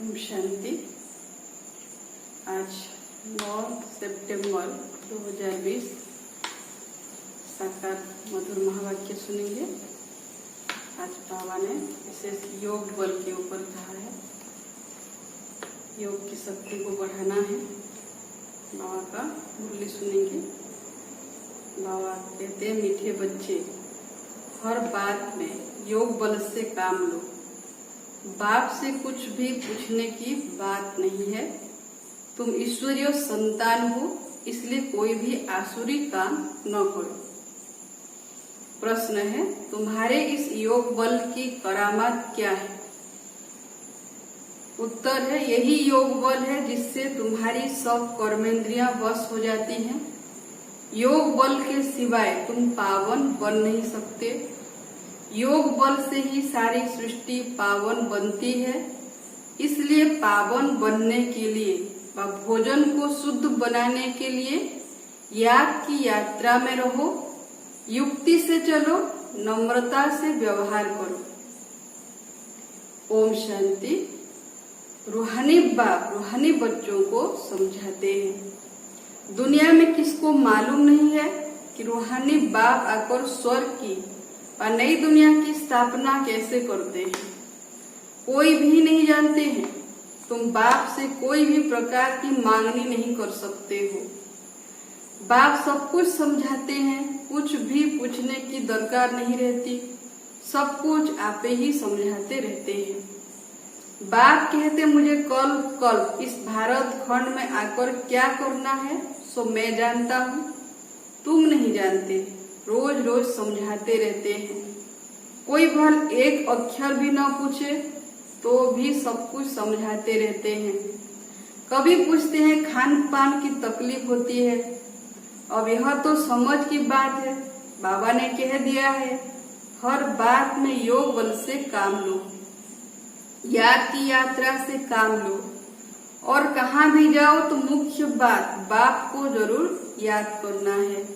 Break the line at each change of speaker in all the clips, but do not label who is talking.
ओम शांति। आज 9 सितंबर 2020 साकार मधुर महावाक्य सुनेंगे। आज बाबा ने विशेष योग बल के ऊपर कहा है। योग की शक्ति को बढ़ाना है। बाबा का मुरली सुनेंगे। बाबा कहते हैं, मीठे बच्चे, हर बात में योग बल से काम लो। बाप से कुछ भी पूछने की बात नहीं है। तुम ईश्वरीय संतान हो, इसलिए कोई भी आसुरी काम न करो। प्रश्न है, तुम्हारे इस योग बल की करामात क्या है? उत्तर है, यही योग बल है जिससे तुम्हारी सब कर्मेंद्रियां वश हो जाती हैं। योग बल के सिवाय तुम पावन बन नहीं सकते। योग बल से ही सारी सृष्टि पावन बनती है। इसलिए पावन बनने के लिए व भोजन को शुद्ध बनाने के लिए याग की यात्रा में रहो। युक्ति से चलो, नम्रता से व्यवहार करो। ओम शांति। रूहानी बाप रूहानी बच्चों को समझाते हैं। दुनिया में किसको मालूम नहीं है कि रूहानी बाप आकर स्वर्ग की और नई दुनिया की स्थापना कैसे करते हैं? कोई भी नहीं जानते हैं। तुम बाप से कोई भी प्रकार की मांगनी नहीं कर सकते हो। बाप सब कुछ समझाते हैं, कुछ भी पूछने की दरकार नहीं रहती। सब कुछ आप ही समझाते रहते हैं। बाप कहते, मुझे कल इस भारत खंड में आकर क्या करना है सो मैं जानता हूँ, तुम नहीं जानते। रोज रोज समझाते रहते हैं। कोई भल एक अक्षर भी न पूछे तो भी सब कुछ समझाते रहते हैं। कभी पूछते हैं खान पान की तकलीफ होती है। अब यह तो समझ की बात है। बाबा ने कह दिया है, हर बात में योग बल से काम लो, याग की यात्रा से काम लो, और कहाँ भी जाओ तो मुख्य बात बाप को जरूर याद करना है।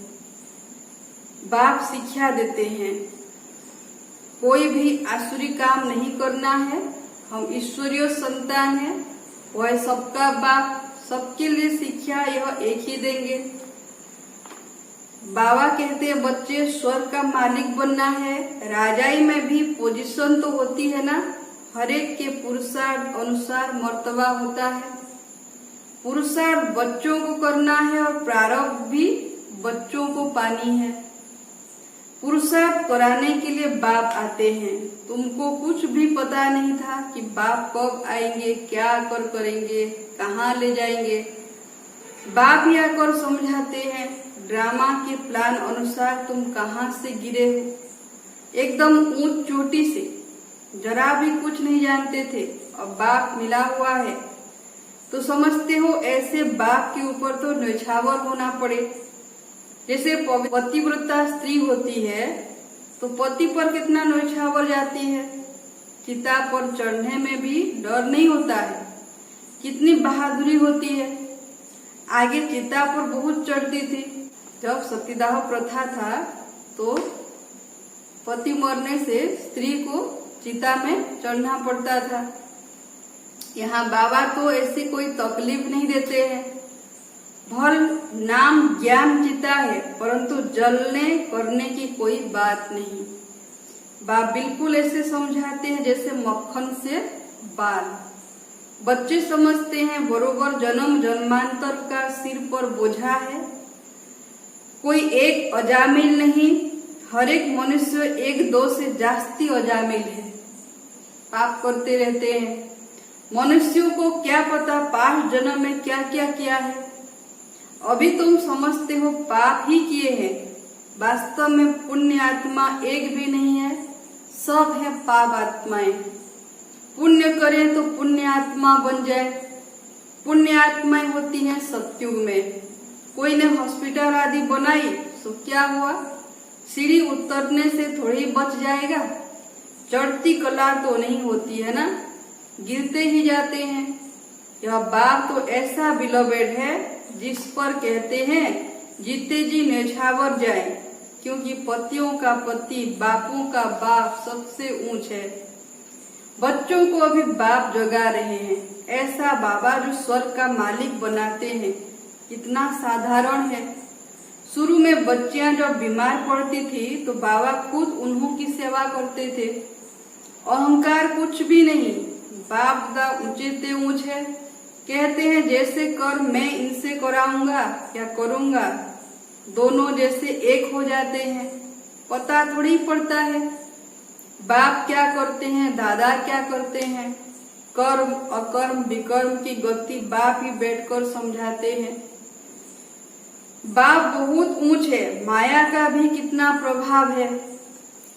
बाप शिक्षा देते हैं, कोई भी आसुरी काम नहीं करना है। हम ईश्वरीय संतान हैं। वह सबका बाप, सबके लिए शिक्षा यह एक ही देंगे। बाबा कहते हैं, बच्चे स्वर्ग का मालिक बनना है। राजाई में भी पोजीशन तो होती है ना। हर एक के पुरुषार्थ अनुसार मर्तबा होता है। पुरुषार्थ बच्चों को करना है और प्रारब्ध भी बच्चों को पानी है। पुरुषार्थ कराने के लिए बाप आते हैं। तुमको कुछ भी पता नहीं था कि बाप कब आएंगे, क्या कर करेंगे, कहाँ ले जाएंगे। बाप ही आकर समझाते हैं। ड्रामा के प्लान अनुसार तुम कहाँ से गिरे हो। एकदम ऊंच चोटी से जरा भी कुछ नहीं जानते थे। अब बाप मिला हुआ है तो समझते हो ऐसे बाप के ऊपर तो न्यौछावर होना पड़े। जैसे पतिव्रता स्त्री होती है तो पति पर कितना न्यौछावर जाती है। चिता पर चढ़ने में भी डर नहीं होता है। कितनी बहादुरी होती है। आगे चिता पर बहुत चढ़ती थी। जब सतीदाह प्रथा था तो पति मरने से स्त्री को चिता में चढ़ना पड़ता था। यहाँ बाबा तो ऐसी कोई तकलीफ नहीं देते हैं। भल नाम ज्ञान चिता है, परंतु जलने करने की कोई बात नहीं। बाप बिल्कुल ऐसे समझाते हैं जैसे मक्खन से बाल। बच्चे समझते हैं बरोबर जन्म जन्मांतर का सिर पर बोझा है। कोई एक अजामिल नहीं, हर एक मनुष्य एक दो से जास्ती अजामिल है। पाप करते रहते हैं। मनुष्यों को क्या पता पांच जन्म में क्या क्या किया है। अभी तुम समझते हो पाप ही किए हैं। वास्तव में पुण्य आत्मा एक भी नहीं है, सब है पाप आत्माएं। पुण्य करें तो पुण्य आत्मा बन जाए। पुण्य आत्माएं होती हैं सत्युग में। कोई ने हॉस्पिटल आदि बनाई तो क्या हुआ, सीढ़ी उतरने से थोड़ी बच जाएगा। चढ़ती कला तो नहीं होती है ना, गिरते ही जाते हैं। यह बाप तो ऐसा बिलोवेड है जिस पर कहते हैं जीते जी न्यौछावर जाए, क्योंकि पतियों का पति बापों का बाप सबसे ऊंच है। बच्चों को अभी बाप जगा रहे हैं। ऐसा बाबा जो स्वर्ग का मालिक बनाते हैं, कितना साधारण है। शुरू में बच्चियां जब बीमार पड़ती थी तो बाबा खुद उन्हों की सेवा करते थे। अहंकार कुछ भी नहीं, बाप दा ऊंचे ते ऊंच है। कहते हैं जैसे कर मैं इनसे कराऊंगा या करूंगा, दोनों जैसे एक हो जाते हैं। पता थोड़ी पड़ता है बाप क्या करते हैं, दादा क्या करते हैं। कर्म अकर्म विकर्म की गति बाप ही बैठकर समझाते हैं। बाप बहुत ऊंच है, माया का भी कितना प्रभाव है।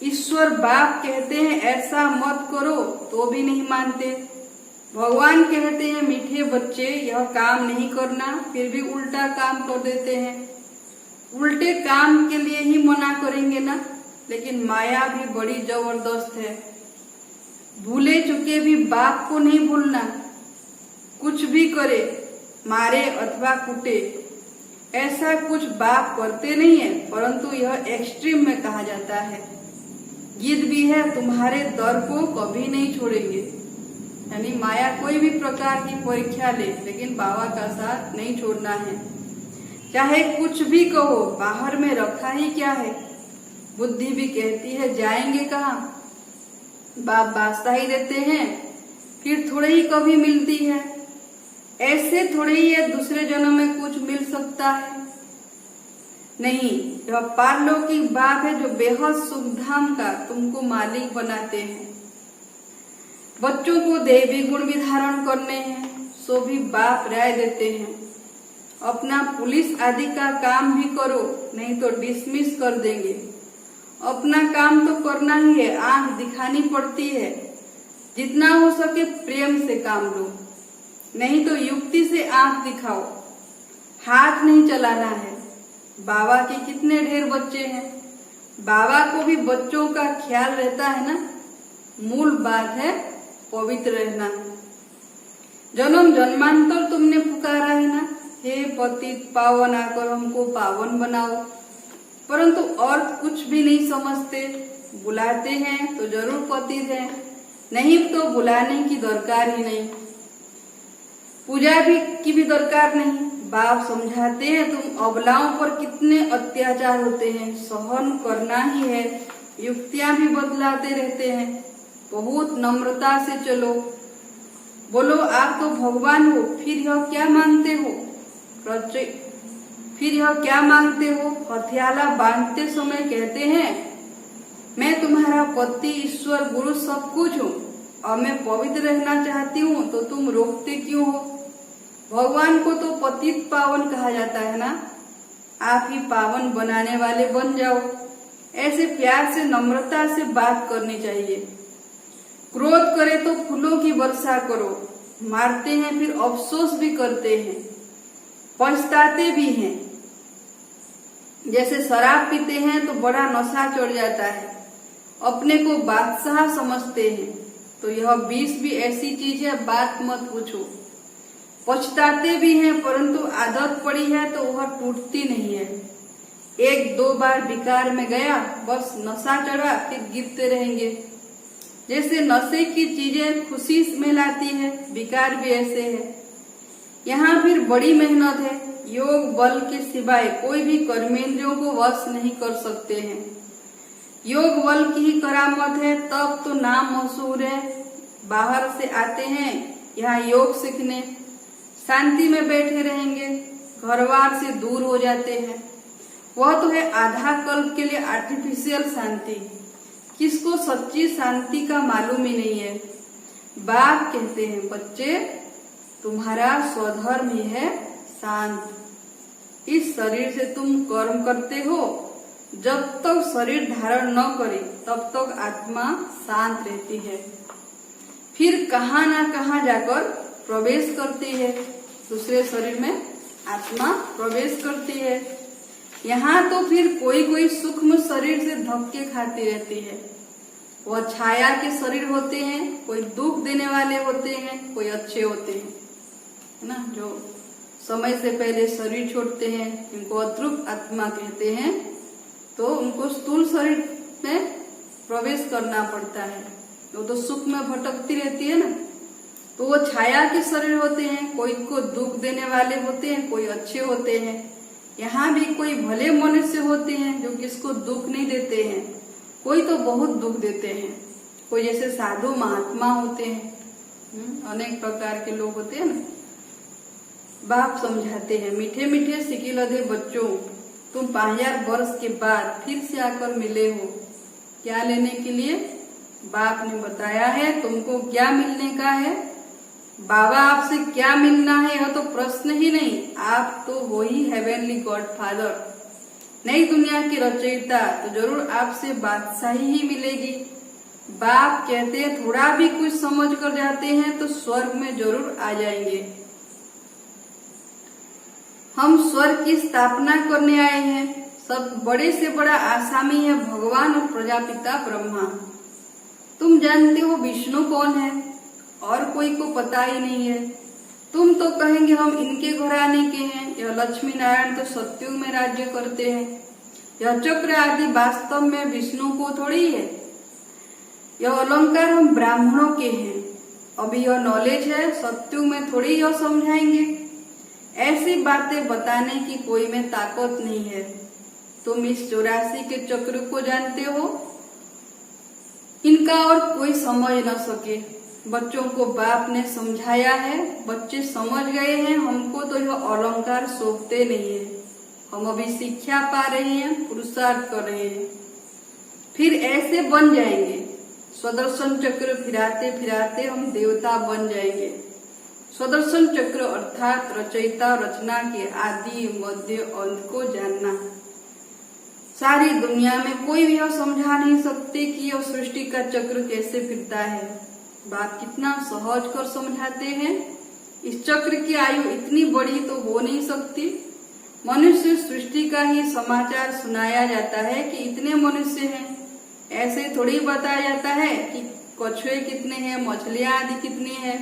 ईश्वर बाप कहते हैं ऐसा मत करो तो भी नहीं मानते। भगवान कहते हैं मीठे बच्चे यह काम नहीं करना, फिर भी उल्टा काम कर देते हैं। उल्टे काम के लिए ही मना करेंगे ना, लेकिन माया भी बड़ी जबरदस्त है। भूले चुके भी बाप को नहीं भूलना, कुछ भी करे, मारे अथवा कूटे, ऐसा कुछ बाप करते नहीं है, परंतु यह एक्सट्रीम में कहा जाता है। जिद भी है तुम्हारे दर को कभी नहीं छोड़ेंगे, यानी माया कोई भी प्रकार की परीक्षा ले, लेकिन बाबा का साथ नहीं छोड़ना है। चाहे कुछ भी कहो, बाहर में रखा ही क्या है। बुद्धि भी कहती है जाएंगे कहाँ, बाप वास्ता ही देते हैं, फिर थोड़े ही कभी मिलती है। ऐसे थोड़े ही है दूसरे जन्म में कुछ मिल सकता है, नहीं। यह पारलौकिक बाप है जो बेहद सुखधाम का तुमको मालिक बनाते हैं। बच्चों को देवी गुण भी धारण करने हैं, सो भी बाप राय देते हैं। अपना पुलिस आदि का काम भी करो, नहीं तो डिसमिस कर देंगे। अपना काम तो करना ही है, आंख दिखानी पड़ती है। जितना हो सके प्रेम से काम लो, नहीं तो युक्ति से आंख दिखाओ। हाथ नहीं चलाना है। बाबा के कितने ढेर बच्चे हैं, बाबा को भी बच्चों का ख्याल रहता है ना। मूल बात है पवित्र रहना। जन्म जन्मांतर तुमने पुकारा है ना, हे पतित पावन आकर हमको पावन बनाओ, परंतु और कुछ भी नहीं समझते। बुलाते हैं तो जरूर पतित है, नहीं तो बुलाने की दरकार ही नहीं, पूजा भी की भी दरकार नहीं। बाप समझाते हैं तुम अबलाओं पर कितने अत्याचार होते हैं, सहन करना ही है। युक्तियां भी बदलाते रहते हैं, बहुत नम्रता से चलो। बोलो आप तो भगवान हो, फिर यह क्या मांगते हो, फिर यह क्या मांगते हो। हथियाला बांधते समय कहते हैं मैं तुम्हारा पति ईश्वर गुरु सब कुछ हूँ और मैं पवित्र रहना चाहती हूँ, तो तुम रोकते क्यों हो। भगवान को तो पतित पावन कहा जाता है ना, आप ही पावन बनाने वाले बन जाओ। ऐसे प्यार से नम्रता से बात करनी चाहिए। क्रोध करे तो फूलों की वर्षा करो, मारते हैं फिर अफसोस भी करते हैं, पछताते भी हैं। जैसे शराब पीते हैं तो बड़ा नशा चढ़ जाता है, अपने को बादशाह समझते हैं, तो यह विष भी ऐसी चीज है, बात मत पूछो। पछताते भी हैं, परंतु आदत पड़ी है तो वह टूटती नहीं है। एक दो बार विकार में गया, बस नशा चढ़ा, फिर गिरते रहेंगे। जैसे नशे की चीजें खुशी में लाती है, विकार भी ऐसे है। यहाँ फिर बड़ी मेहनत है। योग बल के सिवाय कोई भी कर्मेंद्रियों को वश नहीं कर सकते हैं। योग बल की ही करामत है, तब तो नाम मशहूर है। बाहर से आते हैं यहाँ योग सीखने, शांति में बैठे रहेंगे, घरवार से दूर हो जाते हैं। वह तो है आधा कल्प के लिए आर्टिफिशियल शांति, किसको सच्ची शांति का मालूम ही नहीं है। बाप कहते हैं बच्चे तुम्हारा स्वधर्म ही है शांत। इस शरीर से तुम कर्म करते हो, जब तक शरीर धारण न करे तब तक आत्मा शांत रहती है। फिर कहाँ ना कहाँ जाकर प्रवेश करती है, दूसरे शरीर में आत्मा प्रवेश करती है। यहाँ तो फिर कोई कोई सूक्ष्म शरीर से धक्के खाती रहती है। वह छाया के शरीर होते हैं, कोई दुख देने वाले होते हैं, कोई अच्छे होते हैं, है ना। जो समय से पहले शरीर छोड़ते हैं इनको अतृप्त आत्मा कहते हैं, तो उनको स्थूल शरीर में प्रवेश करना पड़ता है। वो तो सुख में भटकती रहती है ना। तो वो छाया के शरीर होते हैं, कोई को दुख देने वाले होते हैं, कोई अच्छे होते हैं। यहाँ भी कोई भले मनुष्य होते हैं जो किसको दुख नहीं देते हैं, कोई तो बहुत दुख देते हैं। कोई जैसे साधु महात्मा होते हैं, अनेक प्रकार के लोग होते हैं ना। बाप समझाते हैं, मीठे मीठे सिकिलधे बच्चों, तुम 5000 वर्ष के बाद फिर से आकर मिले हो। क्या लेने के लिए? बाप ने बताया है तुमको क्या मिलने का है। बाबा आपसे क्या मिलना है यह तो प्रश्न ही नहीं। आप तो हो ही हेवनली गॉड फादर, नई दुनिया के रचयिता, तो जरूर आपसे बादशाही ही मिलेगी। बाप कहते हैं थोड़ा भी कुछ समझ कर जाते हैं तो स्वर्ग में जरूर आ जाएंगे। हम स्वर्ग की स्थापना करने आए हैं। सब बड़े से बड़ा आसामी है भगवान और प्रजापिता ब्रह्मा। तुम जानते हो विष्णु कौन है? और कोई को पता ही नहीं है। तुम तो कहेंगे हम इनके घराने के हैं। यह लक्ष्मी नारायण तो सत्युग में राज्य करते हैं। यह चक्र आदि वास्तव में विष्णु को थोड़ी है। यह अलंकार हम ब्राह्मणों के हैं। अभी यह नॉलेज है, सत्युग में थोड़ी यह समझाएंगे। ऐसी बातें बताने की कोई में ताकत नहीं है। तुम इस 84 के चक्र को जानते हो, इनका और कोई समझ न सके। बच्चों को बाप ने समझाया है, बच्चे समझ गए हैं। हमको तो यह अलंकार शोभते नहीं है। हम अभी शिक्षा पा रहे हैं, पुरुषार्थ कर रहे हैं, फिर ऐसे बन जाएंगे। स्वदर्शन चक्र फिराते फिराते हम देवता बन जाएंगे। स्वदर्शन चक्र अर्थात रचयिता रचना के आदि मध्य अंत को जानना। सारी दुनिया में कोई भी यह समझा नहीं सकते कि यह सृष्टि का चक्र कैसे फिरता है। बात कितना सहज कर समझाते हैं। इस चक्र की आयु इतनी बड़ी तो हो नहीं सकती। मनुष्य सृष्टि का ही समाचार सुनाया जाता है कि इतने मनुष्य हैं, ऐसे थोड़ी बताया जाता है कि कछुए कितने हैं, मछलियां आदि कितनी है।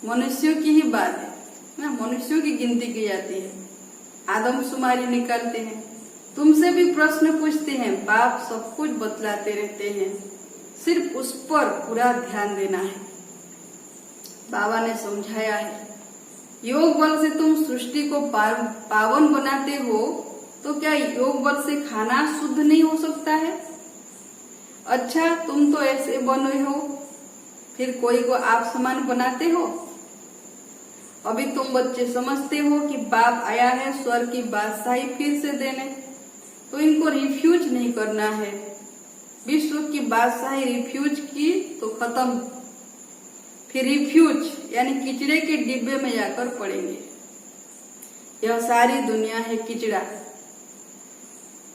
मनुष्यों की ही बात है ना, मनुष्यों की गिनती की जाती है, आदमशुमारी निकालते हैं। तुमसे भी प्रश्न पूछते हैं, बाप सब कुछ बतलाते रहते हैं, सिर्फ उस पर पूरा ध्यान देना है। बाबा ने समझाया है, योग बल से तुम सृष्टि को पावन बनाते हो, तो क्या योग बल से खाना शुद्ध नहीं हो सकता है? अच्छा, तुम तो ऐसे बने हो, फिर कोई को आप समान बनाते हो? अभी तुम बच्चे समझते हो कि बाप आया है स्वर्ग की बादशाही फिर से देने, तो इनको रिफ्यूज नहीं करना है। विश्व की बादशाही रिफ्यूज की तो खत्म, फिर रिफ्यूज यानी किचड़े के डिब्बे में जाकर पड़ेंगे। यह सारी दुनिया है किचड़ा,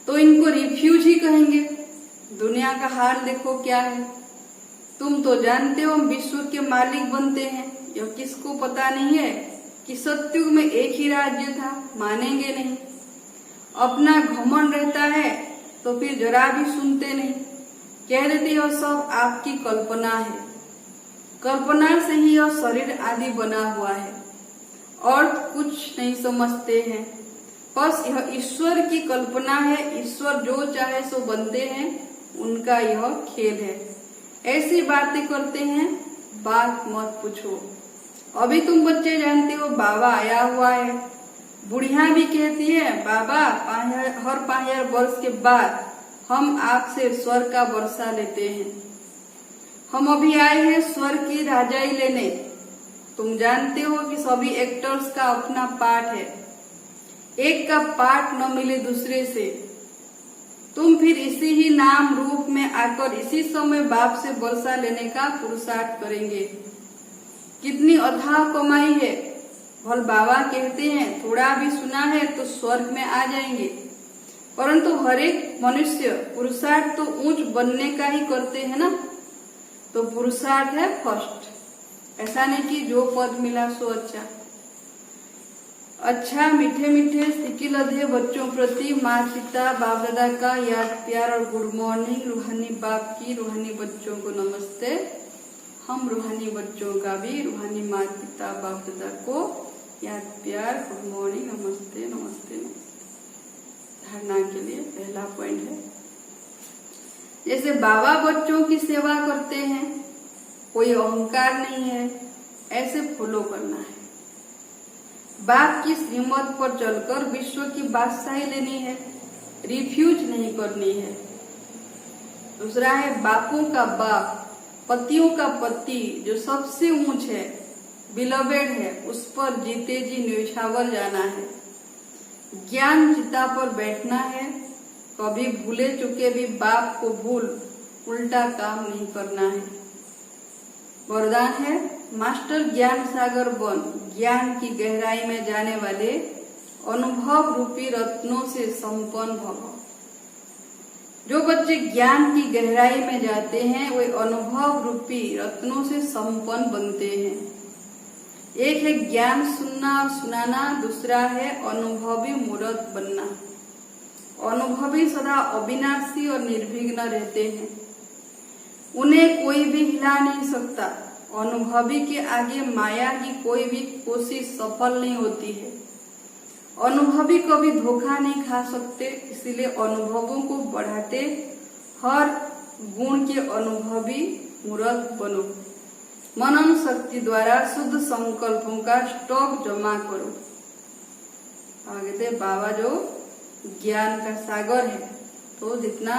तो इनको रिफ्यूज ही कहेंगे। दुनिया का हाल देखो क्या है। तुम तो जानते हो विश्व के मालिक बनते हैं। यह किसको पता नहीं है कि सत्युग में एक ही राज्य था? मानेंगे नहीं। अपना घमंड रहता है तो फिर जरा भी सुनते नहीं, कह देते यह सब आपकी कल्पना है। कल्पना से ही यह शरीर आदि बना हुआ है और कुछ नहीं समझते हैं। बस यह ईश्वर की कल्पना है। ईश्वर जो चाहे सो बनते हैं, उनका यह खेल है। ऐसी बातें करते हैं, बात मत पूछो। अभी तुम बच्चे जानते हो बाबा आया हुआ है। बुढ़िया भी कहती है, बाबा हर 5000 वर्ष के बाद हम आपसे स्वर्ग का वर्षा लेते हैं। हम अभी आए हैं स्वर्ग की राजाई लेने। तुम जानते हो कि सभी एक्टर्स का अपना पार्ट है, एक का पार्ट न मिले दूसरे से। तुम फिर इसी ही नाम रूप में आकर इसी समय बाप से वर्षा लेने का पुरुषार्थ करेंगे। कितनी अथाह कमाई है। भल बाबा कहते हैं थोड़ा भी सुना है तो स्वर्ग में आ जाएंगे, परंतु हर एक मनुष्य पुरुषार्थ तो ऊंच बनने का ही करते हैं ना। तो पुरुषार्थ है फर्स्ट। ऐसा नहीं कि जो पद मिला सो अच्छा। अच्छा, मीठे मीठे सिकिलधे बच्चों प्रति माँ पिता बाप दादा का याद प्यार और गुड मॉर्निंग। रूहानी बाप की रूहानी बच्चों को नमस्ते। हम रूहानी बच्चों का भी रूहानी माँ पिता बाप दादा को याद प्यार गुड मॉर्निंग नमस्ते नमस्ते नमस्ते। धारणा के लिए पहला पॉइंट है, जैसे बाबा बच्चों की सेवा करते हैं, कोई अहंकार नहीं है, ऐसे फॉलो करना है। बाप की श्रीमत पर चलकर विश्व की बादशाही लेनी है, रिफ्यूज नहीं करनी है। दूसरा है बापों का बाप, पतियों का पति, जो सबसे ऊंच है, बिलवेड है, उस पर जीते जी न्यौछावर जाना है। ज्ञान चिता पर बैठना है, कभी भूले चुके भी बाप को भूल उल्टा काम नहीं करना है। वरदान है मास्टर ज्ञान सागर बन, ज्ञान की गहराई में जाने वाले अनुभव रूपी रत्नों से संपन्न भव। जो बच्चे ज्ञान की गहराई में जाते हैं वे अनुभव रूपी रत्नों से संपन्न बनते हैं। एक है ज्ञान सुनना और सुनाना, दूसरा है अनुभवी मूर्त बनना। अनुभवी सदा अविनाशी और निर्विघ्न रहते हैं, उन्हें कोई भी हिला नहीं सकता। अनुभवी के आगे माया की कोई भी कोशिश सफल नहीं होती है। अनुभवी कभी धोखा नहीं खा सकते, इसलिए अनुभवों को बढ़ाते हर गुण के अनुभवी मूर्त बनो। मनन शक्ति द्वारा शुद्ध संकल्पों का स्टॉक जमा करो। आगे दे बाबा जो ज्ञान का सागर है, तो जितना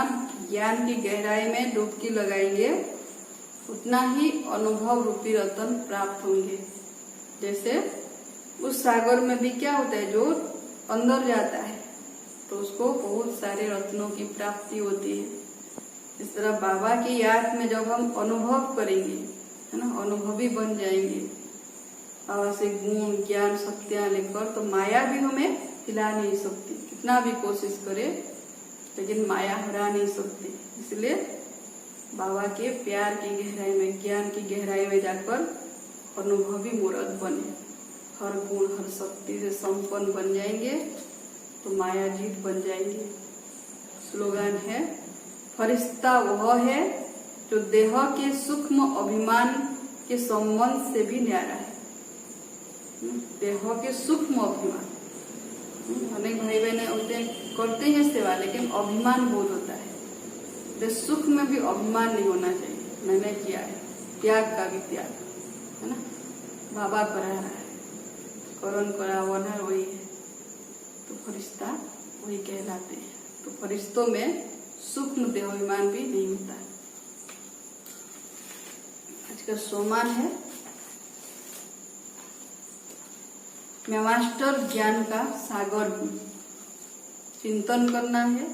ज्ञान की गहराई में डुबकी लगाएंगे उतना ही अनुभव रूपी रत्न प्राप्त होंगे। जैसे उस सागर में भी क्या होता है, जो अंदर जाता है तो उसको बहुत सारे रत्नों की प्राप्ति होती है। इस तरह बाबा की याद में जब हम अनुभव करेंगे, है ना, अनुभवी बन जाएंगे, बाबा से गुण ज्ञान शक्तियां लेकर, तो माया भी हमें हिला नहीं सकती। कितना भी कोशिश करे लेकिन माया हरा नहीं सकती। इसलिए बाबा के प्यार की गहराई में, ज्ञान की गहराई में जाकर अनुभवी मूर्त बने, हर गुण हर शक्ति से संपन्न बन जाएंगे, तो माया जीत बन जाएंगे। स्लोगन है फरिश्ता वह है जो देह के सूक्ष्म अभिमान के संबंध से भी न्यारा है। देह के सूक्ष्म अभिमान, अनेक भाई बहने होते करते हैं सेवा, लेकिन अभिमान बहुत होता है। तो सुख में भी अभिमान नहीं होना चाहिए। मैंने किया है, त्याग का भी त्याग, है ना। बाबा करा रहा है, करण करा वनर वही है, तो फरिश्ता वही कहलाते हैं। तो फरिश्तों में सूक्ष्म देहाभिमान भी नहीं होता। आज का सोमान है मैं मास्टर ज्ञान का सागर हूँ। चिंतन करना है,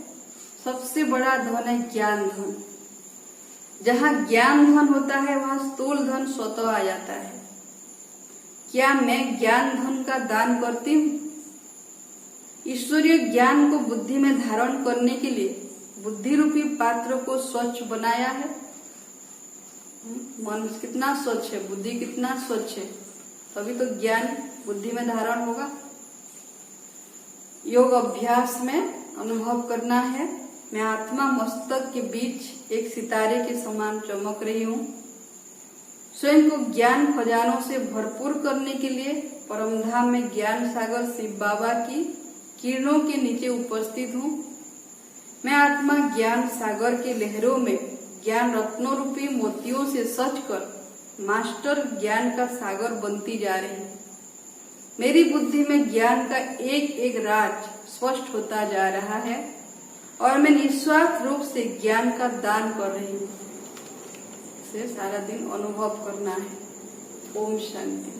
सबसे बड़ा धन है ज्ञान धन। जहाँ ज्ञान धन होता है वहाँ स्थूल धन स्वतः आ जाता है। क्या मैं ज्ञान धन का दान करती हूँ? ईश्वरीय ज्ञान को बुद्धि में धारण करने के लिए बुद्धि रूपी पात्र को स्वच्छ बनाया है। मन कितना स्वच्छ है, बुद्धि कितना स्वच्छ है, तभी तो ज्ञान बुद्धि में धारण होगा। योग अभ्यास में अनुभव करना है मैं आत्मा मस्तक के बीच एक सितारे के समान चमक रही हूँ। स्वयं को ज्ञान खजानों से भरपूर करने के लिए परमधाम में ज्ञान सागर शिव बाबा की किरणों के नीचे उपस्थित हूँ। मैं आत्मा ज्ञान सागर के लहरों में ज्ञान रत्नों रूपी मोतियों से सच कर मास्टर ज्ञान का सागर बनती जा रही है। मेरी बुद्धि में ज्ञान का एक एक राज स्पष्ट होता जा रहा है और मैं निस्वार्थ रूप से ज्ञान का दान कर रही हूँ। इसे सारा दिन अनुभव करना है। ओम शांति।